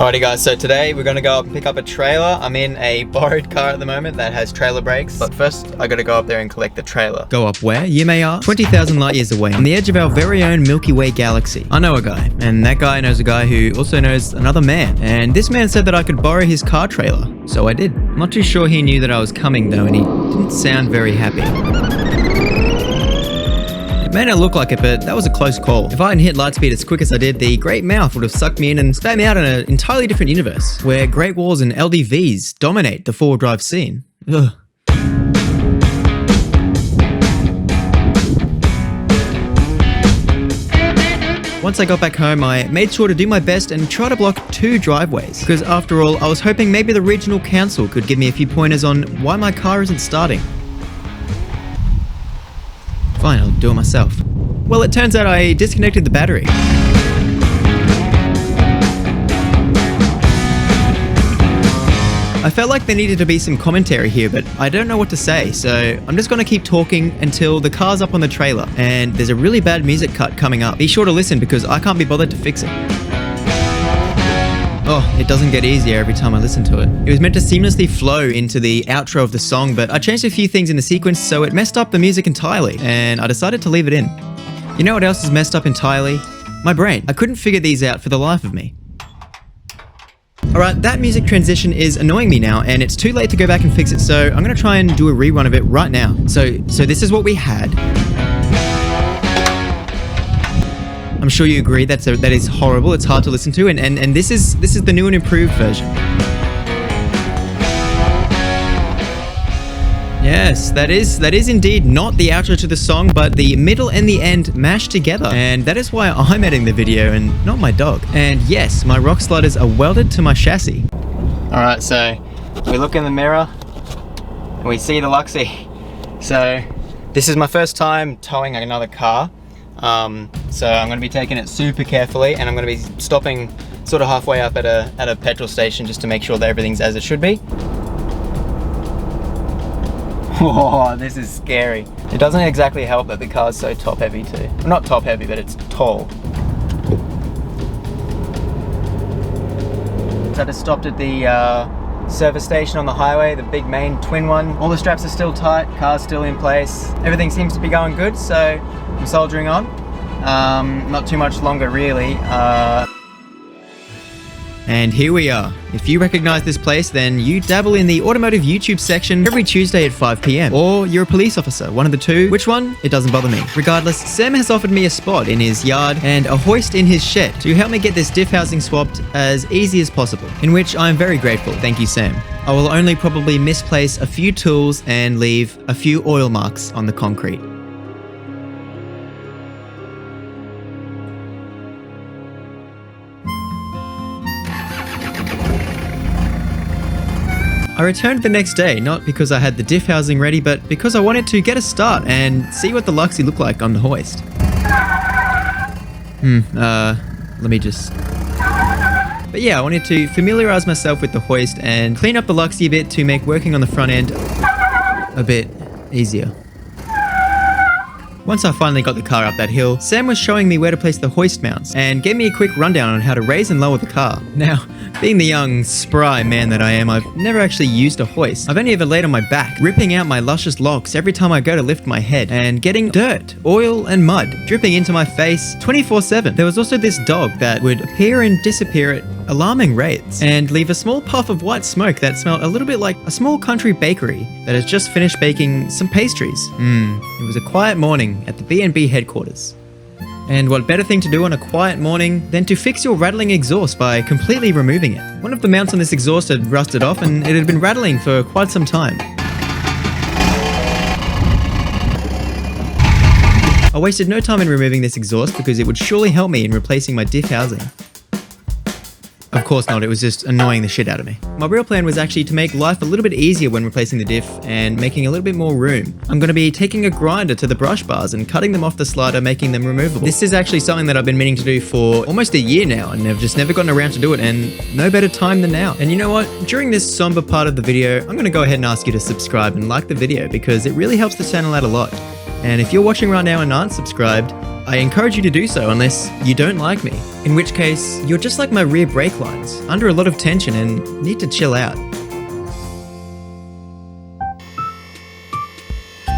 Alrighty guys, so today we're gonna go up and pick up a trailer. I'm in a borrowed car at the moment that has trailer brakes, but first I gotta go up there and collect the trailer. Go up where, you may ask? 20,000 light years away, on the edge of our very own Milky Way galaxy. I know a guy, and that guy knows a guy who also knows another man. And this man said that I could borrow his car trailer, so I did. I'm not too sure he knew that I was coming though, and he didn't sound very happy. It may not look like it, but that was a close call. If I hadn't hit lightspeed as quick as I did, the great mouth would have sucked me in and spat me out in an entirely different universe, where great walls and LDVs dominate the four-wheel drive scene. Ugh. Once I got back home, I made sure to do my best and try to block 2 driveways, because after all, I was hoping maybe the regional council could give me a few pointers on why my car isn't starting. Fine, I'll do it myself. Well, it turns out I disconnected the battery. I felt like there needed to be some commentary here, but I don't know what to say, so I'm just gonna keep talking until the car's up on the trailer, and there's a really bad music cut coming up. Be sure to listen because I can't be bothered to fix it. Oh, it doesn't get easier every time I listen to it. It was meant to seamlessly flow into the outro of the song, but I changed a few things in the sequence, so it messed up the music entirely, and I decided to leave it in. You know what else is messed up entirely? My brain. I couldn't figure these out for the life of me. Alright, that music transition is annoying me now, and it's too late to go back and fix it, so I'm gonna try and do a rerun of it right now. So this is what we had. I'm sure you agree that is horrible, it's hard to listen to, and this is the new and improved version. Yes, that is indeed not the outro to the song, but the middle and the end mashed together. And that is why I'm editing the video and not my dog. And yes, my rock sliders are welded to my chassis. Alright, so we look in the mirror and we see the Luxie. So this is my first time towing another car. So I'm going to be taking it super carefully, and I'm going to be stopping sort of halfway up at a petrol station just to make sure that everything's as it should be. Oh, this is scary. It doesn't exactly help that the car's so top heavy too. Well, not top heavy, but it's tall. So I just stopped at the service station on the highway, the big main twin one. All the straps are still tight, car's still in place. Everything seems to be going good, so I'm soldiering on. Not too much longer really. And here we are. If you recognize this place, then you dabble in the automotive YouTube section every Tuesday at 5 PM. Or you're a police officer, one of the two. Which one? It doesn't bother me. Regardless, Sam has offered me a spot in his yard and a hoist in his shed to help me get this diff housing swapped as easy as possible, in which I am very grateful. Thank you, Sam. I will only probably misplace a few tools and leave a few oil marks on the concrete. I returned the next day, not because I had the diff housing ready, but because I wanted to get a start and see what the Luxie looked like on the hoist. Let me just... But yeah, I wanted to familiarize myself with the hoist and clean up the Luxie a bit to make working on the front end a bit easier. Once I finally got the car up that hill, Sam was showing me where to place the hoist mounts and gave me a quick rundown on how to raise and lower the car. Now, being the young, spry man that I am, I've never actually used a hoist. I've only ever laid on my back, ripping out my luscious locks every time I go to lift my head, and getting dirt, oil, and mud dripping into my face 24/7. There was also this dog that would appear and disappear at alarming rates, and leave a small puff of white smoke that smelled a little bit like a small country bakery that has just finished baking some pastries. It was a quiet morning at the B&B headquarters. And what better thing to do on a quiet morning than to fix your rattling exhaust by completely removing it. One of the mounts on this exhaust had rusted off and it had been rattling for quite some time. I wasted no time in removing this exhaust because it would surely help me in replacing my diff housing. Of course not, it was just annoying the shit out of me. My real plan was actually to make life a little bit easier when replacing the diff and making a little bit more room. I'm going to be taking a grinder to the brush bars and cutting them off the slider, making them removable. This is actually something that I've been meaning to do for almost a year now, and I've just never gotten around to do it, and no better time than now. And you know what? During this somber part of the video, I'm going to go ahead and ask you to subscribe and like the video because it really helps the channel out a lot. And if you're watching right now and aren't subscribed, I encourage you to do so unless you don't like me. In which case, you're just like my rear brake lines, under a lot of tension and need to chill out.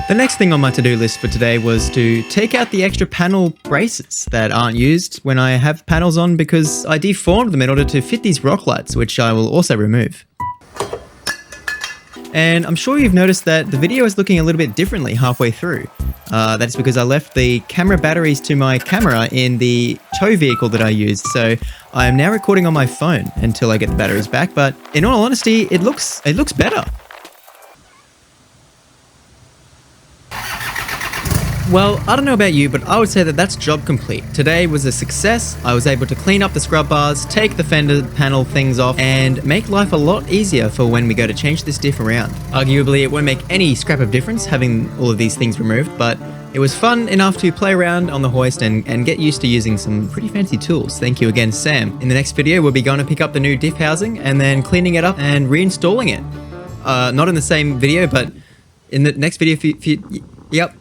The next thing on my to-do list for today was to take out the extra panel braces that aren't used when I have panels on because I deformed them in order to fit these rock lights, which I will also remove. And I'm sure you've noticed that the video is looking a little bit differently halfway through. That's because I left the camera batteries to my camera in the tow vehicle that I used, so I am now recording on my phone until I get the batteries back, but in all honesty, it looks better. Well, I don't know about you, but I would say that that's job complete. Today was a success. I was able to clean up the scrub bars, take the fender panel things off, and make life a lot easier for when we go to change this diff around. Arguably, it won't make any scrap of difference having all of these things removed, but it was fun enough to play around on the hoist and get used to using some pretty fancy tools. Thank you again, Sam. In the next video, we'll be going to pick up the new diff housing and then cleaning it up and reinstalling it. Not in the same video, but in the next video, yep.